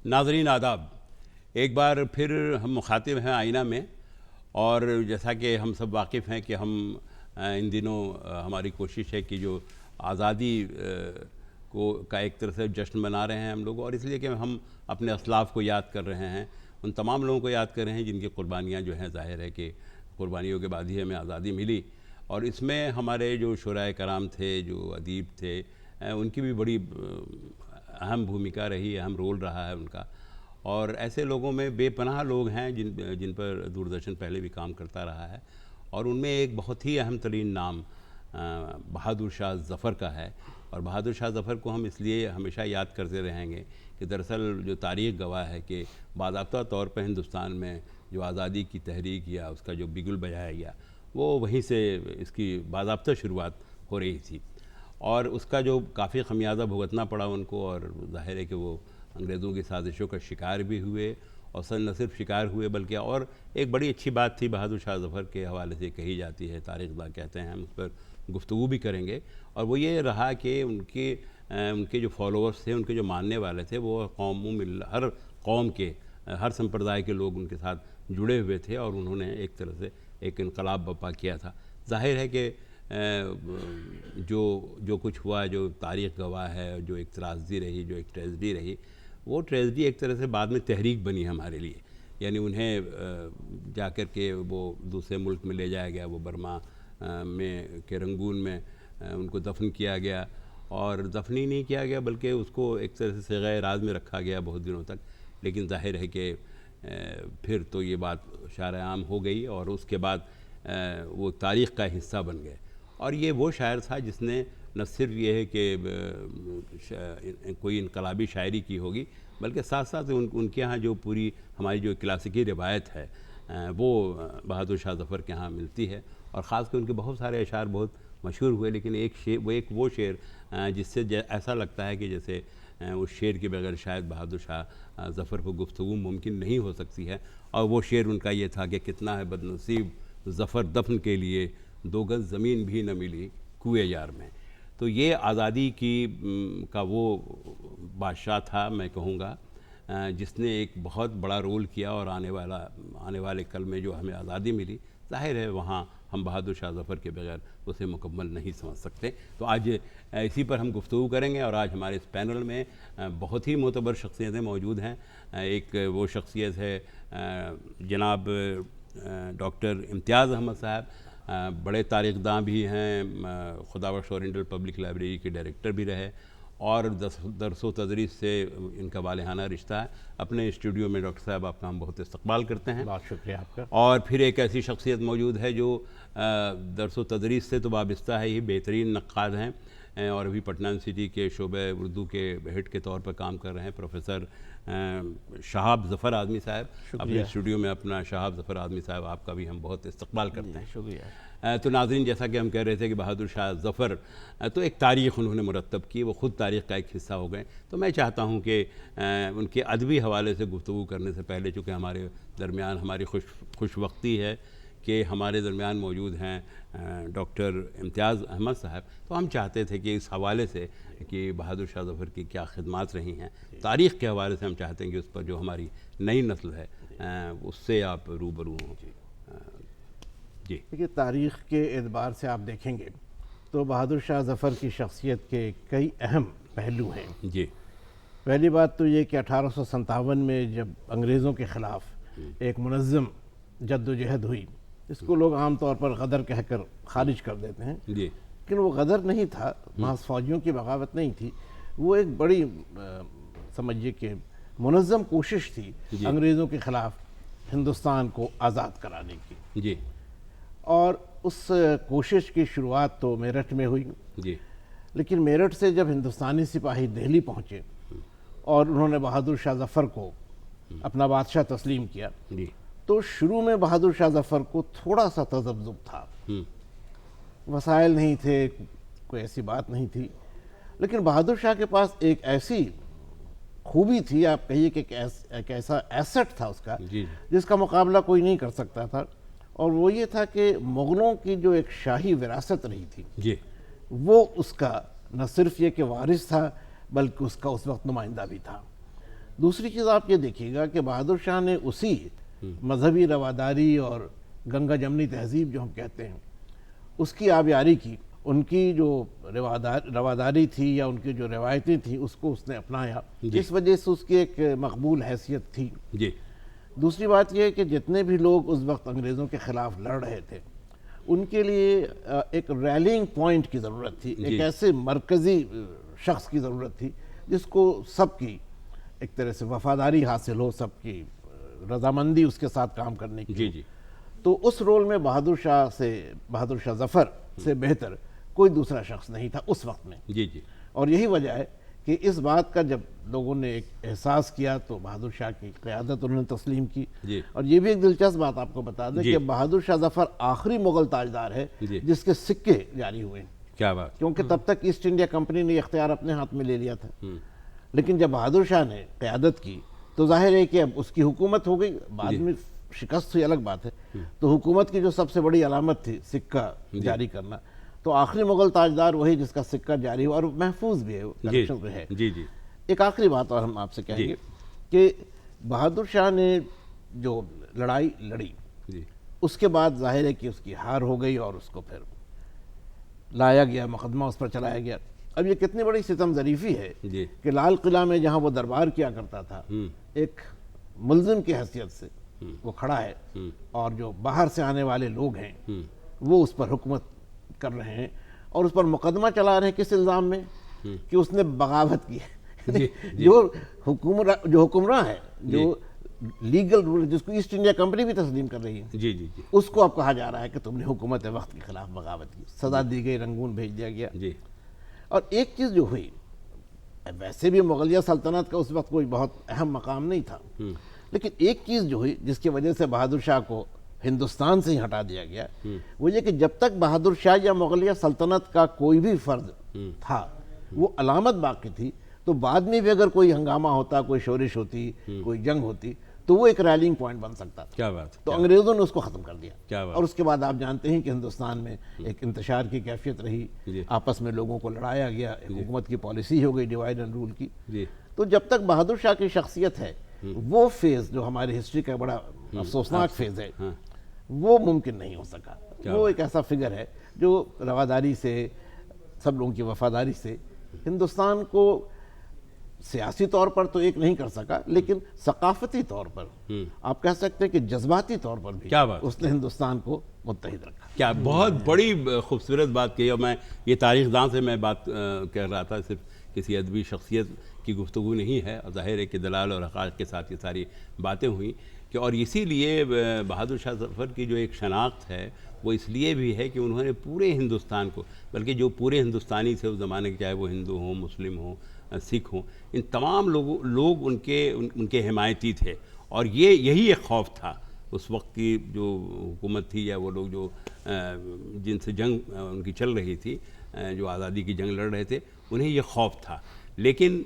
ناظرین آداب، ایک بار پھر ہم مخاطب ہیں آئینہ میں، اور جیسا کہ ہم سب واقف ہیں کہ ہم ان دنوں ہماری کوشش ہے کہ جو آزادی کا ایک طرح سے جشن منا رہے ہیں ہم لوگ، اور اس لیے کہ ہم اپنے اسلاف کو یاد کر رہے ہیں، ان تمام لوگوں کو یاد کر رہے ہیں جن کی قربانیاں جو ہیں، ظاہر ہے کہ قربانیوں کے بعد ہی ہمیں آزادی ملی، اور اس میں ہمارے جو شعراء کرام تھے، جو ادیب تھے، ان کی بھی بڑی اہم بھومکا رہی، اہم رول رہا ہے ان کا. اور ایسے لوگوں میں بے پناہ لوگ ہیں جن پر دوردرشن پہلے بھی کام کرتا رہا ہے، اور ان میں ایک بہت ہی اہم ترین نام بہادر شاہ ظفر کا ہے. اور بہادر شاہ ظفر کو ہم اس لیے ہمیشہ یاد کرتے رہیں گے کہ دراصل جو تاریخ گواہ ہے کہ باضابطہ طور پر ہندوستان میں جو آزادی کی تحریک یا اس کا جو بگل بجایا گیا، وہ وہیں سے اس کی باضابطہ شروعات ہو رہی تھی، اور اس کا جو کافی خمیازہ بھگتنا پڑا ان کو، اور ظاہر ہے کہ وہ انگریزوں کی سازشوں کا شکار بھی ہوئے، اور نہ صرف شکار ہوئے بلکہ اور ایک بڑی اچھی بات تھی بہادر شاہ ظفر کے حوالے سے کہی جاتی ہے، تاریخ داں کہتے ہیں، ہم اس پر گفتگو بھی کریں گے، اور وہ یہ رہا کہ ان کے جو فالوورز تھے، ان کے جو ماننے والے تھے، وہ ہر قوم کے، ہر سمپردائے کے لوگ ان کے ساتھ جڑے ہوئے تھے، اور انہوں نے ایک طرح سے ایک انقلاب برپا کیا تھا. ظاہر ہے کہ جو کچھ ہوا، جو تاریخ گواہ ہے، جو ایک تراژدی رہی، جو ایک ٹریجڈی رہی، وہ ٹریجڈی ایک طرح سے بعد میں تحریک بنی ہمارے لیے. یعنی انہیں جا کر کے وہ دوسرے ملک میں لے جایا گیا، وہ برما کے رنگون میں ان کو دفن کیا گیا، اور دفن ہی نہیں کیا گیا بلکہ اس کو ایک طرح سے صیغہ راز میں رکھا گیا بہت دنوں تک. لیکن ظاہر ہے کہ پھر تو یہ بات شائع عام ہو گئی، اور اس کے بعد وہ تاریخ کا حصہ بن گئے. اور یہ وہ شاعر تھا جس نے نہ صرف یہ ہے کہ کوئی انقلابی شاعری کی ہوگی، بلکہ ساتھ ساتھ ان کے ہاں جو پوری ہماری جو کلاسیکی روایت ہے وہ بہادر شاہ ظفر کے ہاں ملتی ہے. اور خاص کر ان کے بہت سارے اشعار بہت مشہور ہوئے، لیکن وہ شعر جس سے ایسا لگتا ہے کہ جیسے اس شعر کے بغیر شاید بہادر شاہ ظفر کو گفتگو ممکن نہیں ہو سکتی ہے. اور وہ شعر ان کا یہ تھا کہ کتنا ہے بد نصیب ظفر دفن کے لیے، 2 گز زمین بھی نہ ملی کوئے یار میں. تو یہ آزادی کا وہ بادشاہ تھا، میں کہوں گا، جس نے ایک بہت بڑا رول کیا، اور آنے والے کل میں جو ہمیں آزادی ملی، ظاہر ہے وہاں ہم بہادر شاہ ظفر کے بغیر اسے مکمل نہیں سمجھ سکتے. تو آج اسی پر ہم گفتگو کریں گے، اور آج ہمارے اس پینل میں بہت ہی معتبر شخصیتیں موجود ہیں. ایک وہ شخصیت ہے جناب ڈاکٹر امتیاز احمد صاحب، بڑے تاریخ داں بھی ہیں، خداوخش اورینٹل پبلک لائبریری کے ڈائریکٹر بھی رہے، اور درس و تدریس سے ان کا والہانہ رشتہ ہے. اپنے اسٹوڈیو میں ڈاکٹر صاحب آپ کا ہم بہت استقبال کرتے ہیں. بہت شکریہ آپ کا. اور پھر ایک ایسی شخصیت موجود ہے جو درس و تدریس سے تو وابستہ ہے ہی، بہترین نقاد ہیں، اور ابھی پٹنہ یونیورسٹی کے شعبہ اردو کے ہیڈ کے طور پر کام کر رہے ہیں، پروفیسر شہاب ظفر اعظمی صاحب. اپنے اسٹوڈیو میں اپنا شہاب ظفر اعظمی صاحب آپ کا بھی ہم بہت استقبال کرتے ہیں. شکریہ. تو ناظرین، جیسا کہ ہم کہہ رہے تھے کہ بہادر شاہ ظفر تو ایک تاریخ انہوں نے مرتب کی، وہ خود تاریخ کا ایک حصہ ہو گئے. تو میں چاہتا ہوں کہ ان کے ادبی حوالے سے گفتگو کرنے سے پہلے، چونکہ ہمارے درمیان ہماری خوش وقتی ہے کہ ہمارے درمیان موجود ہیں ڈاکٹر امتیاز احمد صاحب، تو ہم چاہتے تھے کہ اس حوالے سے کہ بہادر شاہ ظفر کی کیا خدمات رہی ہیں، تاریخ کے حوالے سے ہم چاہتے ہیں کہ اس پر جو ہماری نئی نسل ہے اس سے آپ روبرو ہوں. جی دیکھیے، تاریخ کے اعتبار سے آپ دیکھیں گے تو بہادر شاہ ظفر کی شخصیت کے کئی اہم پہلو ہیں. جی. پہلی بات تو یہ کہ 1857 میں جب انگریزوں کے خلاف ایک منظم جد و جہد ہوئی، اس کو لوگ عام طور پر غدر کہہ کر خارج کر دیتے ہیں، جی. لیکن وہ غدر نہیں تھا، محض فوجیوں کی بغاوت نہیں تھی، وہ ایک بڑی سمجھیے کہ منظم کوشش تھی انگریزوں کے خلاف ہندوستان کو آزاد کرانے کی. جی. اور اس کوشش کی شروعات تو میرٹھ میں ہوئی. جی. لیکن میرٹھ سے جب ہندوستانی سپاہی دہلی پہنچے اور انہوں نے بہادر شاہ ظفر کو اپنا بادشاہ تسلیم کیا، جی. تو شروع میں بہادر شاہ ظفر کو تھوڑا سا تذبذب تھا، وسائل نہیں تھے، کوئی ایسی بات نہیں تھی. لیکن بہادر شاہ کے پاس ایک ایسی خوبی تھی، آپ کہیے کہ ایک ایسا ایسٹ تھا اس کا، جس کا مقابلہ کوئی نہیں کر سکتا تھا، اور وہ یہ تھا کہ مغلوں کی جو ایک شاہی وراثت رہی تھی، جی. وہ اس کا نہ صرف یہ کہ وارث تھا بلکہ اس کا اس وقت نمائندہ بھی تھا. دوسری چیز آپ یہ دیکھیے گا کہ بہادر شاہ نے اسی مذہبی رواداری اور گنگا جمنی تہذیب جو ہم کہتے ہیں اس کی آبیاری کی، ان کی جو رواداری تھی یا ان کی جو روایتیں تھیں اس کو اس نے اپنایا، اس وجہ سے اس کی ایک مقبول حیثیت تھی۔ جی دوسری بات یہ ہے کہ جتنے بھی لوگ اس وقت انگریزوں کے خلاف لڑ رہے تھے ان کے لیے ایک ریلنگ پوائنٹ کی ضرورت تھی، ایک ایسے مرکزی شخص کی ضرورت تھی جس کو سب کی ایک طرح سے وفاداری حاصل ہو، سب کی رضامندی اس کے ساتھ کام کرنے کی۔ جی تو اس رول میں بہادر شاہ ظفر سے بہتر کوئی دوسرا شخص نہیں تھا اس وقت میں۔ جی اور یہی وجہ ہے کہ اس بات کا جب لوگوں نے ایک احساس کیا تو بہادر شاہ کی قیادت انہوں نے تسلیم کی۔ اور یہ بھی ایک دلچسپ بات آپ کو بتا دیں کہ بہادر شاہ ظفر آخری مغل تاجدار ہے جس کے سکے جاری ہوئے ہیں۔ کیا بات! کیونکہ تب تک ایسٹ انڈیا کمپنی نے اختیار اپنے ہاتھ میں لے لیا تھا، لیکن جب بہادر شاہ نے قیادت کی تو ظاہر ہے کہ اب اس کی حکومت ہو گئی، بعد میں شکست ہوئی الگ بات ہے، تو حکومت کی جو سب سے بڑی علامت تھی سکہ جاری کرنا، تو آخری مغل تاجدار وہی جس کا سکہ جاری ہوا اور محفوظ بھی ہے، کلیکشن بھی ہے۔ ایک آخری بات اور ہم آپ سے کہیں گے کہ بہادر شاہ نے جو لڑائی لڑی اس کے بعد ظاہر ہے کہ اس کی ہار ہو گئی اور اس کو پھر لایا گیا، مقدمہ اس پر چلایا گیا۔ اب یہ کتنی بڑی ستم ظریفی ہے کہ لال قلعہ میں جہاں وہ دربار کیا کرتا تھا ایک ملزم کی حیثیت سے وہ کھڑا ہے، اور جو باہر سے آنے والے لوگ ہیں وہ اس پر حکومت کر رہے ہیں اور اس پر مقدمہ چلا رہے ہیں کس الزام میں کہ اس نے بغاوت کی ہے۔ جو حکمراں ہے، جو لیگل رول جس کو ایسٹ انڈیا کمپنی بھی تسلیم کر رہی ہے، اس کو اب کہا جا رہا ہے کہ تم نے حکومت وقت کے خلاف بغاوت کی، سزا دی گئی، رنگون بھیج دیا گیا۔ اور ایک چیز جو ہوئی، ویسے بھی مغلیہ سلطنت کا اس وقت کوئی بہت اہم مقام نہیں تھا، لیکن ایک چیز جو ہوئی جس کی وجہ سے بہادر شاہ کو ہندوستان سے ہی ہٹا دیا گیا، وہ یہ کہ جب تک بہادر شاہ یا مغلیہ سلطنت کا کوئی بھی فرد تھا وہ علامت باقی تھی، تو بعد میں بھی اگر کوئی ہنگامہ ہوتا، کوئی شورش ہوتی، کوئی جنگ ہوتی تو وہ ایک ریلنگ پوائنٹ بن سکتا تھا۔ تو انگریزوں نے اس کو ختم کر دیا، اور اس کے بعد آپ جانتے ہیں کہ ہندوستان میں ایک انتشار کی کیفیت رہی، آپس میں لوگوں کو لڑایا گیا، ایک حکومت کی پالیسی ہو گئی ڈیوائڈ اینڈ رول کی۔ تو جب تک بہادر شاہ کی شخصیت ہے، وہ فیز جو ہماری ہسٹری کا بڑا افسوسناک فیز ہے، وہ ممکن نہیں ہو سکا۔ وہ ایک ایسا فگر ہے جو رواداری سے، سب لوگوں کی وفاداری سے ہندوستان کو سیاسی طور پر تو ایک نہیں کر سکا، لیکن ثقافتی طور پر آپ کہہ سکتے ہیں کہ جذباتی طور پر بھی اس نے ہندوستان کو متحد رکھا۔ کیا بہت بڑی خوبصورت بات کہی، اور میں یہ تاریخ دان سے میں بات کر رہا تھا، صرف کسی ادبی شخصیت کی گفتگو نہیں ہے، اور ظاہر ہے کہ دلال اور حقائق کے ساتھ یہ ساری باتیں ہوئیں کہ، اور اسی لیے بہادر شاہ ظفر کی جو ایک شناخت ہے وہ اس لیے بھی ہے کہ انہوں نے پورے ہندوستان کو، بلکہ جو پورے ہندوستانی تھے اس زمانے کے، چاہے وہ ہندو ہوں، مسلم ہوں، سکھ ہوں، ان تمام لوگ ان کے حمایتی تھے، اور یہی ایک خوف تھا اس وقت کی جو حکومت تھی یا وہ لوگ جو جن سے جنگ ان کی چل رہی تھی، جو آزادی کی جنگ لڑ رہے تھے، انہیں یہ خوف تھا۔ لیکن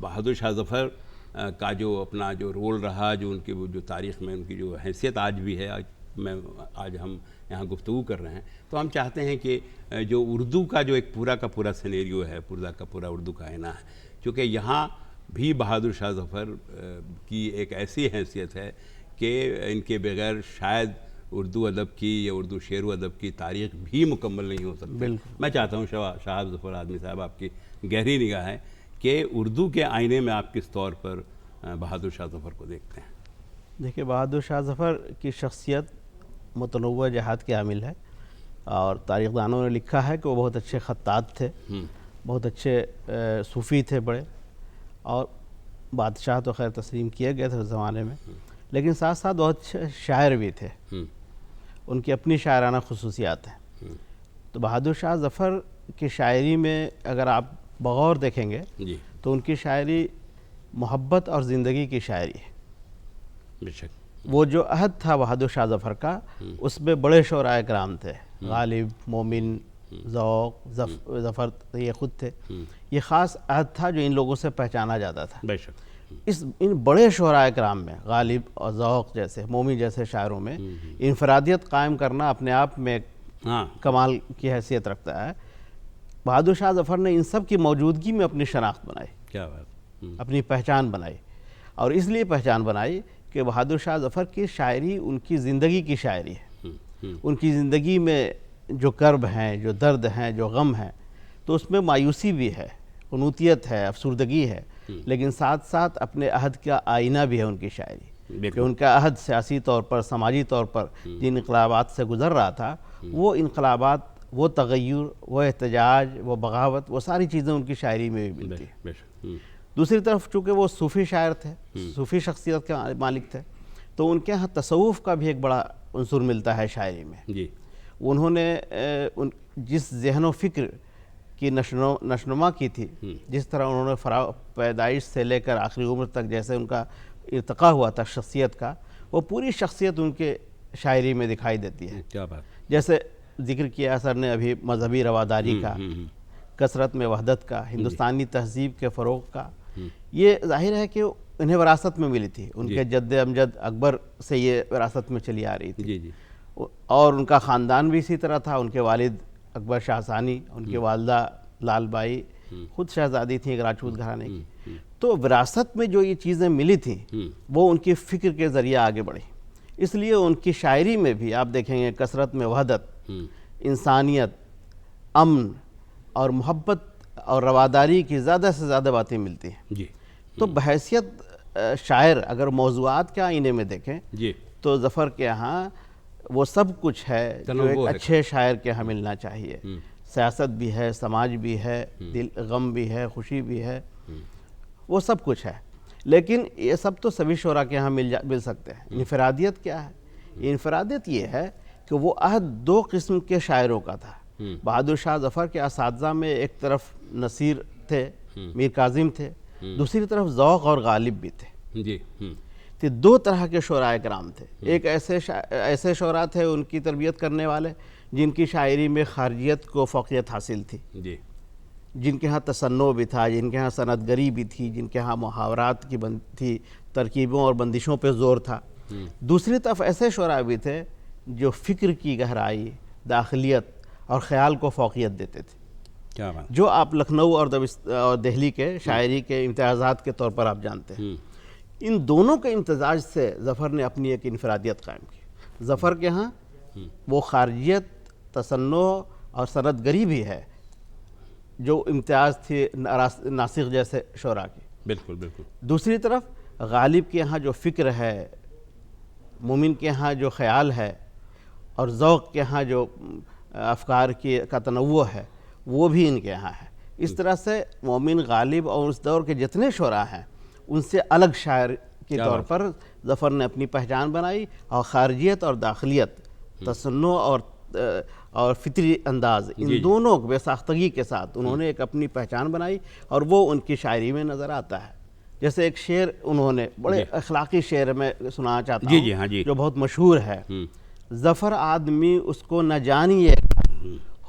بہادر شاہ ظفر کا جو اپنا جو رول رہا، جو ان کی جو تاریخ میں ان کی جو حیثیت آج بھی ہے، آج ہم یہاں گفتگو کر رہے ہیں، تو ہم چاہتے ہیں کہ جو اردو کا جو ایک پورا کا پورا سینیریو ہے، پورا کا پورا اردو کا آئینہ ہے، چونکہ یہاں بھی بہادر شاہ ظفر کی ایک ایسی حیثیت ہے کہ ان کے بغیر شاید اردو ادب کی یا اردو شعر و ادب کی تاریخ بھی مکمل نہیں ہو سکتی۔ میں چاہتا ہوں شہاب ظفر آدمی صاحب، آپ کی گہری نگاہ ہے کہ اردو کے آئینے میں آپ کس طور پر بہادر شاہ ظفر کو دیکھتے ہیں؟ دیکھیے، بہادر شاہ ظفر کی شخصیت متنوع جہات کے حامل ہے، اور تاریخ دانوں نے لکھا ہے کہ وہ بہت اچھے خطاط تھے، بہت اچھے صوفی تھے بڑے، اور بادشاہ تو خیر تسلیم کیے گئے تھے اس زمانے میں، لیکن ساتھ ساتھ بہت اچھے شاعر بھی تھے، ان کی اپنی شاعرانہ خصوصیات ہیں۔ تو بہادر شاہ ظفر کی شاعری میں اگر آپ بغور دیکھیں گے تو ان کی شاعری محبت اور زندگی کی شاعری ہے۔ بے شک وہ جو عہد تھا بہادر شاہ ظفر کا، اس میں بڑے شعراء کرام تھے، غالب، مومن، ذوق، ظفر یہ خود تھے۔ یہ خاص عہد تھا جو ان لوگوں سے پہچانا جاتا تھا۔ بے شک ان بڑے شعراء کرام میں، غالب اور ذوق جیسے، مومن جیسے شاعروں میں انفرادیت قائم کرنا اپنے آپ میں کمال کی حیثیت رکھتا ہے۔ بہادر شاہ ظفر نے ان سب کی موجودگی میں اپنی شناخت بنائی، کیا بات، اپنی پہچان بنائی۔ اور اس لیے پہچان بنائی کہ بہادر شاہ ظفر کی شاعری ان کی زندگی کی شاعری ہے. ان کی زندگی میں جو کرب ہیں، جو درد ہیں، جو غم ہیں، تو اس میں مایوسی بھی ہے، قنوطیت ہے، افسردگی ہے، لیکن ساتھ ساتھ اپنے عہد کا آئینہ بھی ہے ان کی شاعری. کہ ان کا عہد سیاسی طور پر، سماجی طور پر جن انقلابات سے گزر رہا تھا، وہ انقلابات، وہ تغیر، وہ احتجاج، وہ بغاوت، وہ ساری چیزیں ان کی شاعری میں بھی ملتی ہیں. دوسری طرف چونکہ وہ صوفی شاعر تھے، صوفی شخصیت کے مالک تھے، تو ان کے ہاں تصوف کا بھی ایک بڑا عنصر ملتا ہے شاعری میں. جی. انہوں نے جس ذہن و فکر کی نشوونما کی تھی، جس طرح انہوں نے پیدائش سے لے کر آخری عمر تک جیسے ان کا ارتقا ہوا تھا شخصیت کا، وہ پوری شخصیت ان کے شاعری میں دکھائی دیتی ہے. کیا بات. جیسے ذکر کیا سر نے ابھی مذہبی رواداری کا، کثرت میں وحدت کا، ہندوستانی تہذیب کے فروغ کا. یہ ظاہر ہے کہ انہیں وراثت میں ملی تھی، ان کے جد امجد اکبر سے یہ وراثت میں چلی آ رہی تھی. جی جی. اور ان کا خاندان بھی اسی طرح تھا. ان کے والد اکبر شاہ ثانی، ان کی والدہ لال بائی خود شہزادی تھیں ایک راجپوت گھرانے کی. تو وراثت میں جو یہ چیزیں ملی تھیں وہ ان کی فکر کے ذریعے آگے بڑھی. اس لیے ان کی شاعری میں بھی آپ دیکھیں گے کثرت میں وحدت، انسانیت، امن اور محبت اور رواداری کی زیادہ سے زیادہ باتیں ملتی ہیں. جی. تو بحیثیت شاعر اگر موضوعات کے آئینے میں دیکھیں جی. تو ظفر کے ہاں وہ سب کچھ ہے جو ایک اچھے شاعر کے ہاں ملنا چاہیے. سیاست بھی ہے، سماج بھی ہے، دل غم بھی ہے، خوشی بھی ہے، وہ سب کچھ ہے. لیکن یہ سب تو سبھی شعراء کے ہاں مل سکتے ہیں. انفرادیت کیا ہے؟ یہ انفرادیت یہ ہے کہ وہ عہد دو قسم کے شاعروں کا تھا. بہادر شاہ ظفر کے اساتذہ میں ایک طرف نصیر تھے، میر کاظم تھے، دوسری طرف ذوق اور غالب بھی تھے. جی. تو دو طرح کے شعراء کرام تھے. ایک ایسے شعراء تھے ان کی تربیت کرنے والے جن کی شاعری میں خارجیت کو فوقیت حاصل تھی، جی. جن کے ہاں تصنع بھی تھا، جن کے ہاں سند گری بھی تھی، جن کے ہاں محاورات کی تھی، ترکیبوں اور بندشوں پہ زور تھا. دوسری طرف ایسے شعراء بھی تھے جو فکر کی گہرائی، داخلیت اور خیال کو فوقیت دیتے تھے. کیا بات. جو آپ لکھنؤ اور دہلی کے شاعری کے امتیازات کے طور پر آپ جانتے ہیں. ان دونوں کے امتزاج سے ظفر نے اپنی ایک انفرادیت قائم کی. ظفر کے ہاں وہ خارجیت، تصنع اور سند گری بھی ہے جو امتیاز تھی ناسخ جیسے شعراء کی. بالکل بالکل. دوسری طرف غالب کے ہاں جو فکر ہے، مومن کے ہاں جو خیال ہے اور ذوق کے ہاں جو افکار کا تنوع ہے، وہ بھی ان کے ہاں ہے. اس طرح سے مومن، غالب اور اس دور کے جتنے شعراء ہیں ان سے الگ شاعر کے طور پر ظفر نے اپنی پہچان بنائی. اور خارجیت اور داخلیت، تصنع اور فطری انداز، ان دونوں بے ساختگی کے ساتھ انہوں نے ایک اپنی پہچان بنائی اور وہ ان کی شاعری میں نظر آتا ہے. جیسے ایک شعر انہوں نے بڑے اخلاقی شعر میں سنانا چاہتا ہوں جو بہت مشہور ہے. ظفر آدمی اس کو نہ جانیے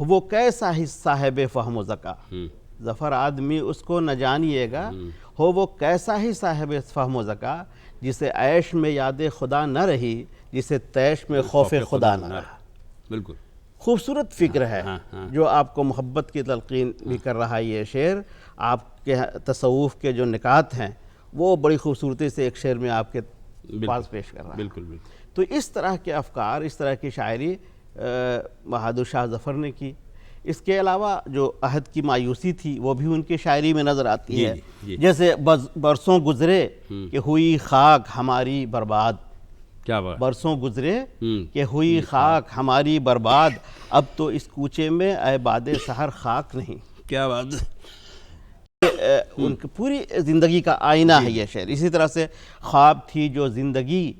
وہ کیسا ہی صاحب فہم و ذکا. ظفر آدمی اس کو نہ جانیے گا ہو وہ کیسا ہی صاحب فہم و ذکا، جسے عیش میں یاد خدا نہ رہی، جسے تیش میں خوف خدا نہ رہا. بالکل خوبصورت فکر ہے جو آپ کو محبت کی تلقین بھی کر رہا ہے. یہ شعر آپ کے تصوف کے جو نکات ہیں وہ بڑی خوبصورتی سے ایک شعر میں آپ کے پاس پیش کر رہا ہے. بالکل بالکل. تو اس طرح کے افکار، اس طرح کی شاعری بہادر شاہ ظفر نے کی. اس کے علاوہ جو عہد کی مایوسی تھی وہ بھی ان کی شاعری میں نظر آتی ہے. جیسے برسوں گزرے کہ ہوئی خاک ہماری برباد. کیا بات. برسوں گزرے کہ ہوئی خاک ہماری برباد، اب تو اس کوچے میں اے باد سحر خاک نہیں. کیا بات. ان کی پوری زندگی کا آئینہ ہے یہ شعر. اسی طرح سے خواب تھی جو زندگی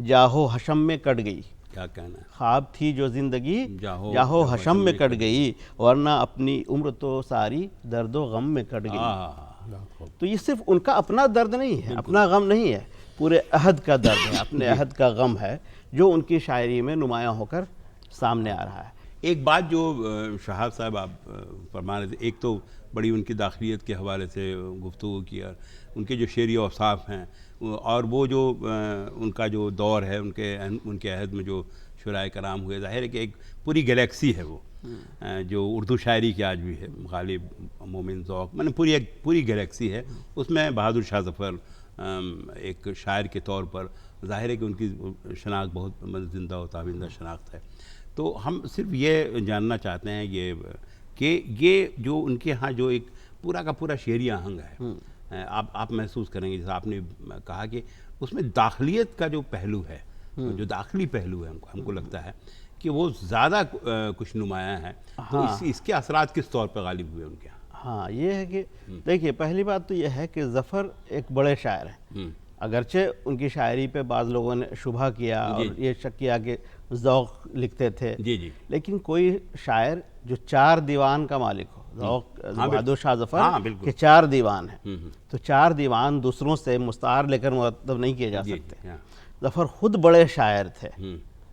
جاہو حشم میں کٹ گئی. کیا کہنا ہے. خواب تھی جو زندگی جاہو حشم میں کٹ گئی، ورنہ اپنی عمر تو ساری درد و غم میں کٹ گئی. تو یہ صرف ان کا اپنا درد نہیں ہے، اپنا غم نہیں ہے، پورے عہد کا درد ہے، اپنے عہد کا غم ہے جو ان کی شاعری میں نمایاں ہو کر سامنے آ رہا ہے. ایک بات جو شہاب صاحب آپ فرما رہے تھے، ایک تو بڑی ان کی داخلیت کے حوالے سے گفتگو کی اور ان کے جو شعری اوصاف ہیں، اور وہ جو ان کا جو دور ہے ان کے عہد میں جو شعراء کرام ہوئے، ظاہر ہے کہ ایک پوری گلیکسی ہے وہ جو اردو شاعری کی آج بھی ہے. غالب، مومن، ذوق، پوری گلیکسی ہے. اس میں بہادر شاہ ظفر ایک شاعر کے طور پر ظاہر ہے کہ ان کی شناخت بہت زندہ و تابندہ شناخت ہے. تو ہم صرف یہ جاننا چاہتے ہیں کہ یہ جو ان کے ہاں جو ایک پورا کا پورا شعری آہنگ ہے، آپ محسوس کریں گے جیسا آپ نے کہا کہ اس میں داخلیت کا جو پہلو ہے، جو داخلی پہلو ہے ہم کو لگتا ہے کہ وہ زیادہ کچھ نمایاں ہے. تو اس کے اثرات کس طور پہ غالب ہوئے ان کے ہاں؟ ہاں یہ ہے کہ دیکھیے پہلی بات تو یہ ہے کہ ظفر ایک بڑے شاعر ہیں. اگرچہ ان کی شاعری پہ بعض لوگوں نے شبہ کیا اور یہ شک کیا کہ ذوق لکھتے تھے، لیکن کوئی شاعر جو 4 دیوان کا مالک ہو، ذوق بہادر شاہ ظفر کے 4 دیوان ہیں، تو 4 دیوان دوسروں سے مستعار لے کر مرتب نہیں کیے جا سکتے. ظفر خود بڑے شاعر تھے،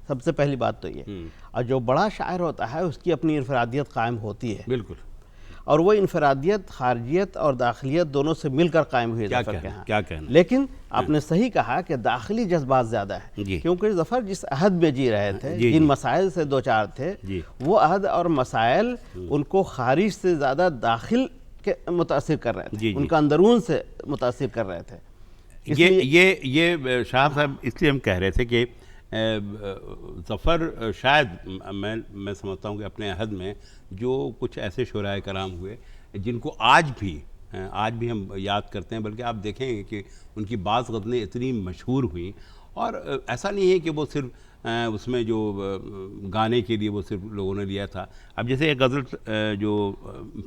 سب سے پہلی بات تو یہ. اور جو بڑا شاعر ہوتا ہے اس کی اپنی انفرادیت قائم ہوتی ہے، بالکل، اور وہ انفرادیت خارجیت اور داخلیت دونوں سے مل کر قائم ہوئی ظفر کے ہاں. کیا کہنا. لیکن آپ نے صحیح کہا کہ داخلی جذبات زیادہ ہیں، کیونکہ ظفر جس عہد میں جی رہے تھے، جن مسائل سے دوچار تھے، وہ عہد اور مسائل ان کو خارج سے زیادہ داخل کے متاثر کر رہے تھے، ان کا اندرون سے متاثر کر رہے تھے. یہ شاہ صاحب اس لیے ہم کہہ رہے تھے کہ ظفر شاید میں سمجھتا ہوں کہ اپنے عہد میں جو کچھ ایسے شعراء کرام ہوئے جن کو آج بھی ہم یاد کرتے ہیں، بلکہ آپ دیکھیں گے کہ ان کی بعض غزلیں اتنی مشہور ہوئیں، اور ایسا نہیں ہے کہ وہ صرف اس میں جو گانے کے لیے وہ صرف لوگوں نے لیا تھا. اب جیسے ایک غزل جو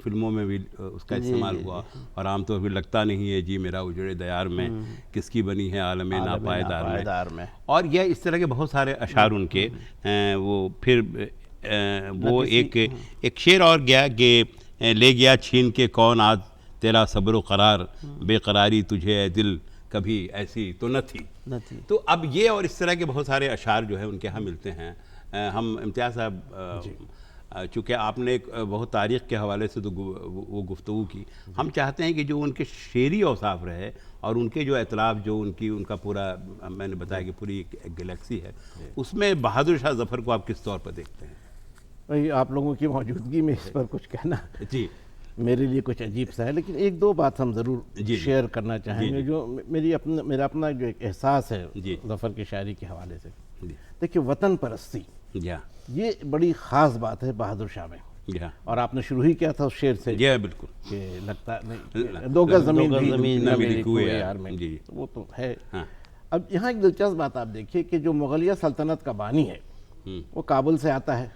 فلموں میں بھی اس کا استعمال ہوا، اور عام طور پہ لگتا نہیں ہے جی میرا اجڑے دیار میں کس کی بنی ہے عالم ناپائیدار میں، اور یہ اس طرح کے بہت سارے اشعار ان کے. وہ پھر وہ ایک شعر اور گیا کہ لے گیا چھین کے کون آج تیرا صبر و قرار، بے قراری تجھے اے دل کبھی ایسی تو نہ تھی. تو اب یہ اور اس طرح کے بہت سارے اشعار جو ہیں ان کے ہاں ملتے ہیں. ہم امتیاز صاحب چونکہ آپ نے ایک بہت تاریخ کے حوالے سے تو وہ گفتگو کی، ہم چاہتے ہیں کہ جو ان کے شعری اوصاف رہے اور ان کے جو اطلاف جو ان کا پورا میں نے بتایا کہ پوری ایک گلیکسی ہے، اس میں بہادر شاہ ظفر کو آپ کس طور پر دیکھتے ہیں؟ بھائی آپ لوگوں کی موجودگی میں اس پر کچھ کہنا میرے لیے کچھ عجیب سا ہے، لیکن 1-2 بات ہم ضرور شیئر کرنا چاہیں گے جو میرا اپنا جو ایک احساس ہے ظفر کی شاعری کے حوالے سے. دیکھیے وطن پرستی یہ بڑی خاص بات ہے بہادر شاہ میں، اور آپ نے شروع ہی کیا تھا اس شعر سے بالکل کہ لگتا نہیں 2 گز زمین نہ میری کوئے یار میں، وہ تو ہے. اب یہاں ایک دلچسپ بات آپ دیکھیے کہ جو مغلیہ سلطنت کا بانی ہے وہ کابل سے آتا ہے،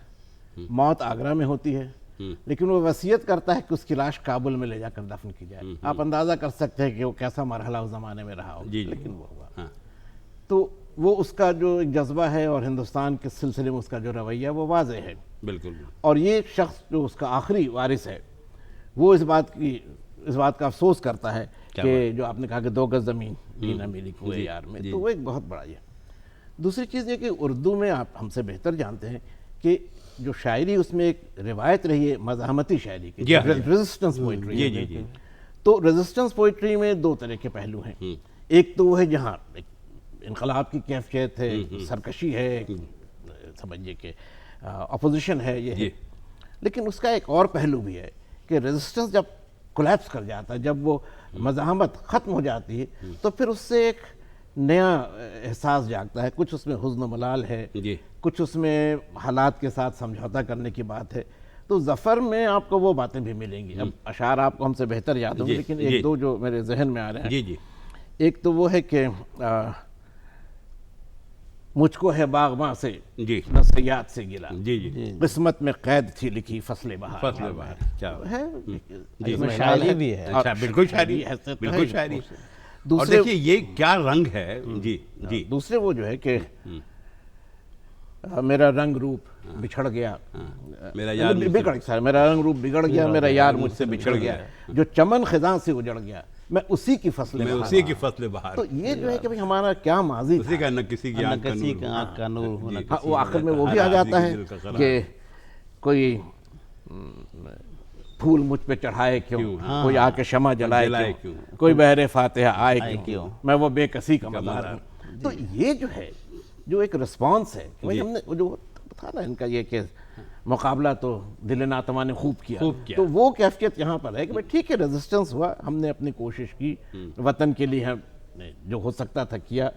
موت آگرہ میں ہوتی ہے، لیکن وہ وصیت کرتا ہے کہ اس کی لاش کابل میں لے جا کر دفن کی جائے. آپ اندازہ کر سکتے ہیں کہ وہ کیسا مرحلہ اس زمانے میں رہا ہو، لیکن وہ ہوا. تو وہ اس کا جو ایک جذبہ ہے اور ہندوستان کے سلسلے میں اس کا جو رویہ وہ واضح ہے. بالکل. اور یہ شخص جو اس کا آخری وارث ہے وہ اس بات کا افسوس کرتا ہے کہ جو آپ نے کہا کہ 2 گز زمین بھی نہ ملی کوئے یار میں، تو وہ ایک بہت بڑا یہ. دوسری چیز یہ کہ اردو میں آپ ہم سے بہتر جانتے ہیں کہ جو شاعری اس میں ایک روایت رہی ہے مزاحمتی شاعری کی، ریزسٹنس پوئٹری. تو ریزسٹنس پوئٹری میں 2 طرح کے پہلو ہیں. ایک تو وہ ہے جہاں انقلاب کی کیفیت ہے، سرکشی ہے، سمجھیے کہ اپوزیشن ہے، یہ ہے. لیکن اس کا ایک اور پہلو بھی ہے کہ ریزسٹنس جب کولیپس کر جاتا ہے، جب وہ مزاحمت ختم ہو جاتی ہے، تو پھر اس سے ایک نیا احساس جاگتا ہے. کچھ اس میں حزن و ملال ہے، کچھ اس میں حالات کے ساتھ سمجھوتا کرنے کی بات ہے. تو ظفر میں آپ کو وہ باتیں بھی ملیں گی. اب اشعار آپ کو ہم سے بہتر یاد ہوں گے، لیکن 1-2 جو میرے ذہن میں آ رہے ہیں. ایک تو وہ ہے کہ مجھ کو ہے باغباں سے نہ صیاد سے گلا، قسمت میں قید تھی لکھی فصل بہار ہے. شاعری بھی ہے، بالکل شاعری. اور دیکھیے یہ کیا رنگ ہے. دوسرے وہ جو ہے کہ میرا رنگ روپ بچھڑ گیا، میرا رنگ روپ بگڑ گیا، میرا یار مجھ سے بچھڑ گیا، جو چمن خزاں سے اجڑ گیا، میں اسی کی فصل بہار. تو یہ جو ہے کہ ہمارا کیا ماضی تھا، نہ کسی کی آنکھ کا نور ہونا. وہ آخر میں وہ بھی آ جاتا ہے کہ کوئی پھول مجھ پہ چڑھائے کیوں، کوئی آ کے شمع جلائے کیوں، کوئی بہر فاتحہ آئے کیوں، میں وہ بے کسی کا مزار ہوں. تو یہ جو ہے جو ایک رسپانس ہے، ہم نے جو تھا نا ان کا یہ کہ مقابلہ تو دل ناتواں نے خوب کیا، تو وہ کیفیت یہاں پر ہے کہ ٹھیک ہے ریزسٹنس ہوا، ہم نے اپنی کوشش کی، وطن کے لیے نے جو ہو سکتا تھا کیا,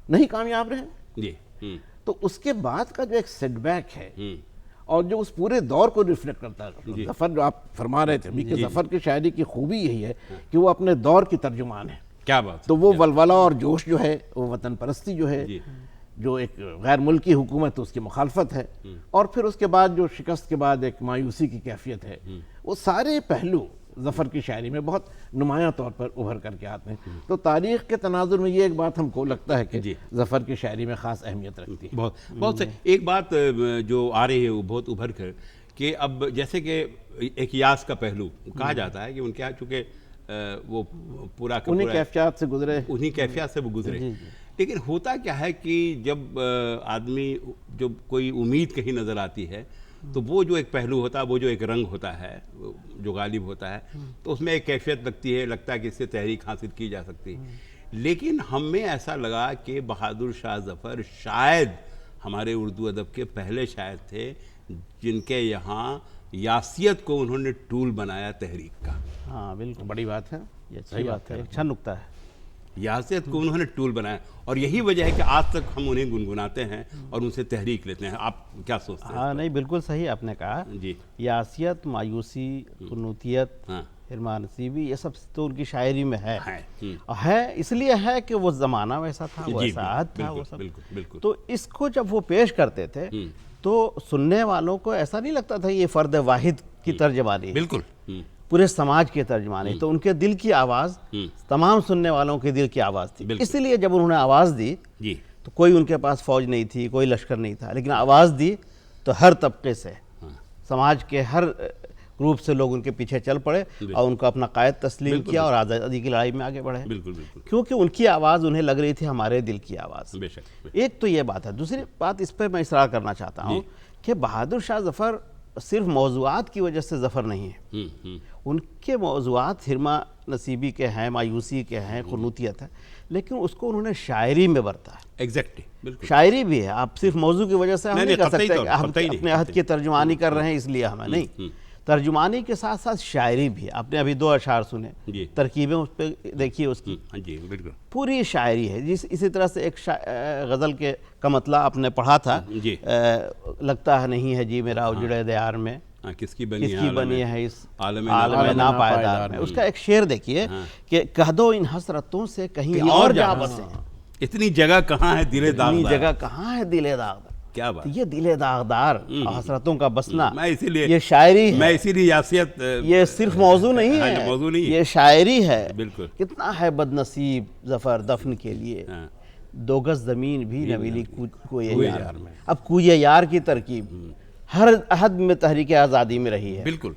نہیں کامیاب رہے. جی. تو اس کے بعد کا جو ایک سیٹ بیک ہے اور جو اس پورے دور کو ریفلیکٹ کرتا ہے, ظفر جو آپ فرما رہے تھے کہ ظفر کی شاعری کی خوبی یہی ہے کہ وہ اپنے دور کی ترجمان ہے. کیا بات. تو وہ ولولہ اور جوش جو ہے, وہ وطن پرستی جو ہے, جو ایک غیر ملکی حکومت اس کی مخالفت ہے, اور پھر اس کے بعد جو شکست کے بعد ایک مایوسی کی کیفیت ہے, وہ سارے پہلو ظفر کی شاعری میں بہت نمایاں طور پر ابھر کر کے آتے ہیں. تو تاریخ کے تناظر میں یہ ایک بات ہم کو لگتا ہے کہ ظفر کی شاعری میں خاص اہمیت رکھتی ہے. بہت سے ایک بات جو آ رہی ہے وہ بہت ابھر کر کہ اب جیسے کہ ایک یاس کا پہلو کہا جاتا ہے کہ ان کے یہاں چونکہ وہ پورا انہی کیفیات سے گزرے, انہی کیفیات سے وہ گزرے. لیکن ہوتا کیا ہے کہ جب آدمی جب کوئی امید کہیں نظر آتی ہے تو وہ جو ایک پہلو ہوتا ہے, وہ جو ایک رنگ ہوتا ہے جو غالب ہوتا ہے, تو اس میں ایک کیفیت لگتا ہے کہ اس سے تحریک حاصل کی جا سکتی. لیکن ہمیں ایسا لگا کہ بہادر شاہ ظفر شاید ہمارے اردو ادب کے پہلے شاعر تھے جن کے یہاں یاسیت کو انہوں نے ٹول بنایا تحریک کا. ہاں بالکل, بڑی بات ہے, یہ صحیح بات ہے, اچھا نکتہ ہے. یاسیت کو انہوں نے ٹول بنایا, اور یہی وجہ ہے کہ آج تک ہم انہیں گنگناتے ہیں اور ان سے تحریک لیتے ہیں. آپ کیا سوچتے ہیں؟ ہاں نہیں, بالکل صحیح آپ نے کہا. جی. یاسیت, مایوسی, قنوتیت, حرمان نصیبی, یہ سب تو ان کی شاعری میں ہے. اس لیے ہے کہ وہ زمانہ ویسا تھا, وہ ایسا عہد تھا, وہ سب. تو اس کو جب وہ پیش کرتے تھے تو سننے والوں کو ایسا نہیں لگتا تھا یہ فرد واحد کی ترجمانی ہے, بالکل پورے سماج کی ترجمانی. تو ان کے دل کی آواز تمام سننے والوں کے دل کی آواز تھی. اسی لیے جب انہوں نے آواز دی تو کوئی ان کے پاس فوج نہیں تھی, کوئی لشکر نہیں تھا, لیکن آواز دی تو ہر طبقے سے, سماج کے ہر گروپ سے لوگ ان کے پیچھے چل پڑے اور ان کو اپنا قائد تسلیم کیا اور آزادی کی لڑائی میں آگے بڑھے. کیونکہ ان کی آواز انہیں لگ رہی تھی ہمارے دل کی آواز. ایک تو یہ بات ہے. دوسری بات اس پہ میں اصرار کرنا چاہتا ہوں کہ بہادر شاہ ظفر صرف موضوعات کی وجہ سے ظفر نہیں ہے. ان کے موضوعات حرما نصیبی کے ہیں, مایوسی کے ہیں, قنوتیت ہے, لیکن اس کو انہوں نے شاعری میں برتا ہے. ایگزیکٹلی, شاعری بھی ہے. آپ صرف موضوع کی وجہ سے ہم نہیں کہہ سکتے کہ ہم اپنے عہد کی ترجمانی کر رہے ہیں اس لیے ہمیں نہیں. ترجمانی کے ساتھ ساتھ شاعری بھی. آپ نے ابھی 2 اشعار سنے, ترکیبیں اس پہ دیکھیے, اس کی پوری شاعری ہے. اسی طرح سے ایک غزل کا مطلع آپ نے پڑھا تھا, لگتا ہے نہیں ہے جی میرا اجڑے دیار میں, کس کی بنی ہے اس عالم ناپائیدار میں. اس کا ایک شعر دیکھیے کہ کہہ دو ان حسرتوں سے کہیں اور جا بسیں, اتنی جگہ کہاں ہے دل داغدار, اتنی جگہ کہاں ہے دل داغدار. کیا بات, یہ دل داغدار حسرتوں کا بسنا, میں اسی لیے یہ شاعری ہے. میں اسی لیے یاسیت, یہ صرف موضوع نہیں ہے, موضوع نہیں, یہ شاعری ہے. بالکل. کتنا ہے بد نصیب ظفر دفن کے لیے, 2 گز زمین بھی نہ ملی کوئے یار میں. اب کوئے یار کی ترکیب ہر عہد میں تحریک آزادی میں رہی ہے. بالکل.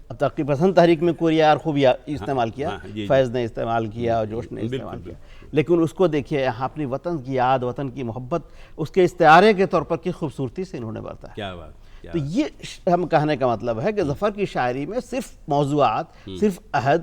اب ترقی پسند تحریک میں کوئے یار خوب استعمال کیا, فیض نے استعمال کیا اور جوش نے استعمال کیا, لیکن اس کو دیکھیے یہاں اپنی وطن کی یاد, وطن کی محبت اس کے استعارے کے طور پر کی خوبصورتی سے انہوں نے برتا ہے. کیا بات. تو یہ ہم کہنے کا مطلب ہے کہ ظفر کی شاعری میں صرف موضوعات, صرف عہد,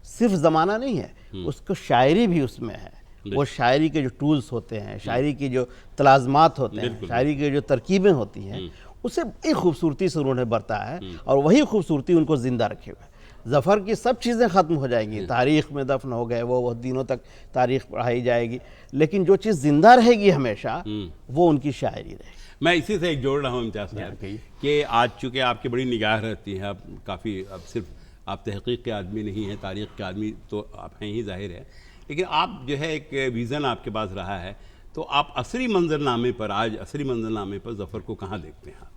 صرف زمانہ نہیں ہے, اس کو شاعری بھی اس میں ہے. وہ شاعری کے جو ٹولز ہوتے ہیں, شاعری کی جو تلازمات ہوتے ہیں, شاعری کی جو ترکیبیں ہوتی ہیں, اسے بڑی خوبصورتی سے انہوں نے برتا ہے, اور وہی خوبصورتی ان کو زندہ رکھے ہوئے. ظفر کی سب چیزیں ختم ہو جائیں گی, تاریخ میں دفن ہو گئے, وہ دنوں تک تاریخ پڑھائی جائے گی, لیکن جو چیز زندہ رہے گی ہمیشہ وہ ان کی شاعری رہے گی. میں اسی سے ایک جوڑ رہا ہوں امتیاز صاحب کہ آج چونکہ آپ کی بڑی نگاہ رہتی ہے, آپ کافی, اب صرف آپ تحقیق کے آدمی نہیں ہیں, تاریخ کے آدمی تو آپ ہیں ہی ظاہر ہے, لیکن آپ جو ہے ایک ویژن آپ کے پاس رہا ہے, تو آپ عصری منظرنامے پر, آج عصری منظرنامے پر ظفر کو کہاں دیکھتے ہیں؟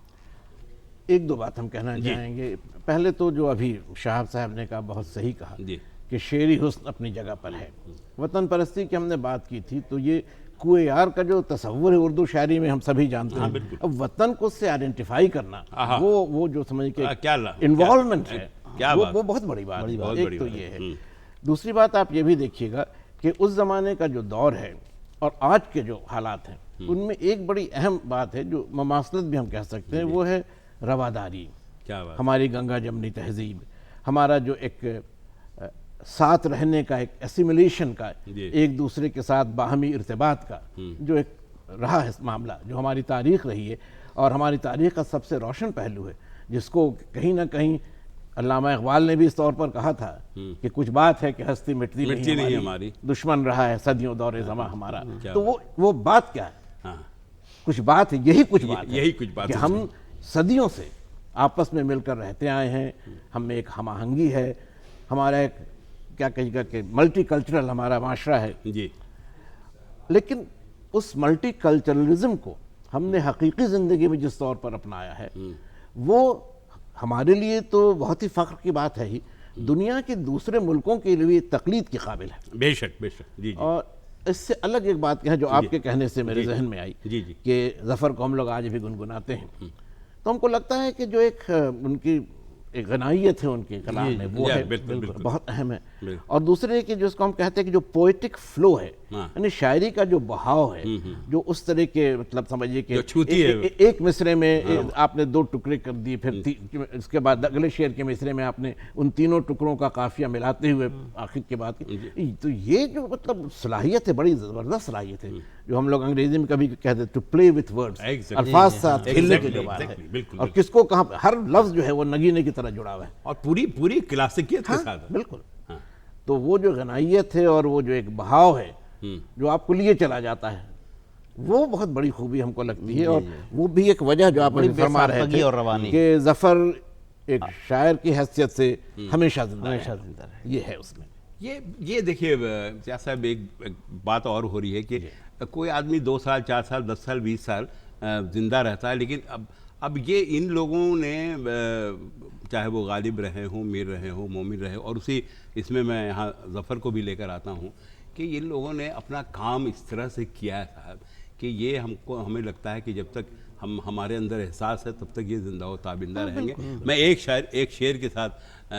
ایک دو بات ہم کہنا چاہیں گے. پہلے تو جو ابھی شہاب صاحب نے کہا بہت صحیح کہا کہ شعری حسن اپنی جگہ پر ہے. وطن پرستی کی ہم نے بات کی تھی, تو یہ کوئے یار کا جو تصور ہے اردو شاعری میں ہم سبھی جانتے ہیں. اب وطن کو اس سے آئیڈینٹیفائی کرنا, وہ جو سمجھ کے انوالومنٹ ہے, وہ بہت بڑی بات ہے. ایک تو یہ ہے. دوسری بات آپ یہ بھی دیکھیے گا کہ اس زمانے کا جو دور ہے اور آج کے جو حالات ہیں ان میں ایک بڑی اہم بات ہے جو مماثلت بھی ہم کہہ سکتے ہیں, وہ ہے رواداری. ہماری گنگا جمنی تہذیب, ہمارا جو ایک ساتھ رہنے کا, ایک ایسیمیلیشن کا, ایک دوسرے کے ساتھ باہمی ارتباط کا جو ایک رہا ہے معاملہ, جو ہماری تاریخ رہی ہے اور ہماری تاریخ کا سب سے روشن پہلو ہے, جس کو کہیں نہ کہیں علامہ اقبال نے بھی اس طور پر کہا تھا کہ کچھ بات ہے کہ ہستی مٹتی نہیں ہماری، دشمن رہا ہے صدیوں دور زماں ہمارا. کیا تو وہ بات کیا ہے؟ ہاں کچھ بات ہے، یہی کچھ بات ہے، یہی کچھ بات کہ ہے ہم صدیوں سے آپس میں مل کر رہتے آئے ہیں. ہم میں ایک ہم آہنگی ہے، ہمارا ایک کیا کہے گا کہ ملٹی کلچرل ہمارا معاشرہ ہے. جی لیکن اس ملٹی کلچرلزم کو ہم نے حقیقی زندگی میں جس طور پر اپنایا ہے وہ ہمارے لیے تو بہت ہی فخر کی بات ہے ہی، دنیا کے دوسرے ملکوں کے لیے تقلید کے قابل ہے. بے شک بے شک. جی جی اور اس سے الگ ایک بات ہے جو آپ کے کہنے سے میرے ذہن میں آئی جی جی کہ ظفر کو ہم لوگ آج بھی گنگناتے ہیں، تو ہم کو لگتا ہے کہ جو ایک ان کی ایک غنائیت ہے ان کے کلام میں وہ ہے بالکل بہت اہم ہے. اور دوسرے کہ جس کو ہم کہتے ہیں کہ جو پوئٹک فلو ہے، یعنی شاعری کا جو بہاؤ ہے، جو اس طرح کے مطلب سمجھیے کہ ایک مصرے میں آپ نے 2 ٹکڑے کر دیے، پھر اس کے بعد اگلے شعر کے مصرے میں آپ نے ان تینوں ٹکڑوں کا قافیہ ملاتے ہوئے آخر کے بعد، تو یہ جو مطلب صلاحیت ہے بڑی زبردست صلاحیت ہے جو ہم لوگ انگریزی میں کبھی کہتے ہیں ٹو پلے وتھ ورڈز، الفاظ ساتھ کھیلنے کی جو بات ہے، اور کس کو کہاں ہر لفظ جو ہے وہ نگینے کی طرح جڑا ہوا ہے اور پوری کلاسیکیت کے ساتھ. بالکل. تو وہ جو غنائیت ہے اور وہ جو ایک بہاؤ ہے جو آپ کو لیے چلا جاتا ہے، وہ بہت بڑی خوبی ہم کو لگتی ہے. اور وہ بھی ایک وجہ جو آپ نے فرما رہے تھے کہ ظفر ایک شاعر کی حیثیت سے ہمیشہ زندہ رہے، یہ ہے اس میں. یہ دیکھیے سیاست صاحب، ایک بات اور ہو رہی ہے کہ کوئی آدمی 2 سال 4 سال 10 سال 20 سال زندہ رہتا ہے، لیکن اب یہ ان لوگوں نے چاہے وہ غالب رہے ہوں، میر رہے ہوں، مومن رہے، اور اس میں یہاں ظفر کو بھی لے کر آتا ہوں کہ ان لوگوں نے اپنا کام اس طرح سے کیا ہے صاحب کہ یہ ہمیں لگتا ہے کہ جب تک ہمارے اندر احساس ہے تب تک یہ زندہ و تابندہ رہیں گے. میں ایک شعر کے ساتھ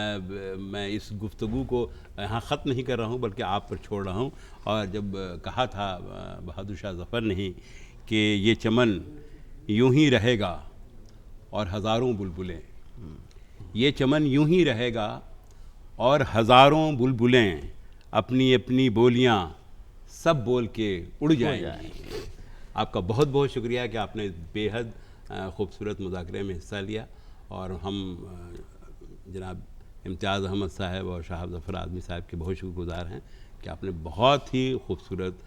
میں اس گفتگو کو یہاں ختم نہیں کر رہا ہوں بلکہ آپ پر چھوڑ رہا ہوں. اور جب کہا تھا بہادر شاہ ظفر نے کہ یہ چمن یوں ہی رہے گا اور ہزاروں بلبلیں، یہ چمن یوں ہی رہے گا اور ہزاروں بلبلیں اپنی اپنی بولیاں سب بول کے اڑ جائیں گی. آپ کا بہت بہت شکریہ کہ آپ نے بے حد خوبصورت مذاکرے میں حصہ لیا، اور ہم جناب امتیاز احمد صاحب اور شاہ ظفر آدمی صاحب کے بہت شکر گزار ہیں کہ آپ نے بہت ہی خوبصورت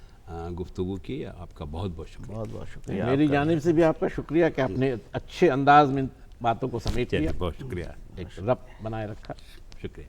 گفتگو کی. آپ کا بہت بہت شکریہ. بہت بہت شکریہ. میری جانب سے بھی آپ کا شکریہ کہ آپ نے اچھے انداز میں باتوں کو سمیٹ لیا. بہت شکریہ. ایک ربط بنائے رکھا. شکریہ.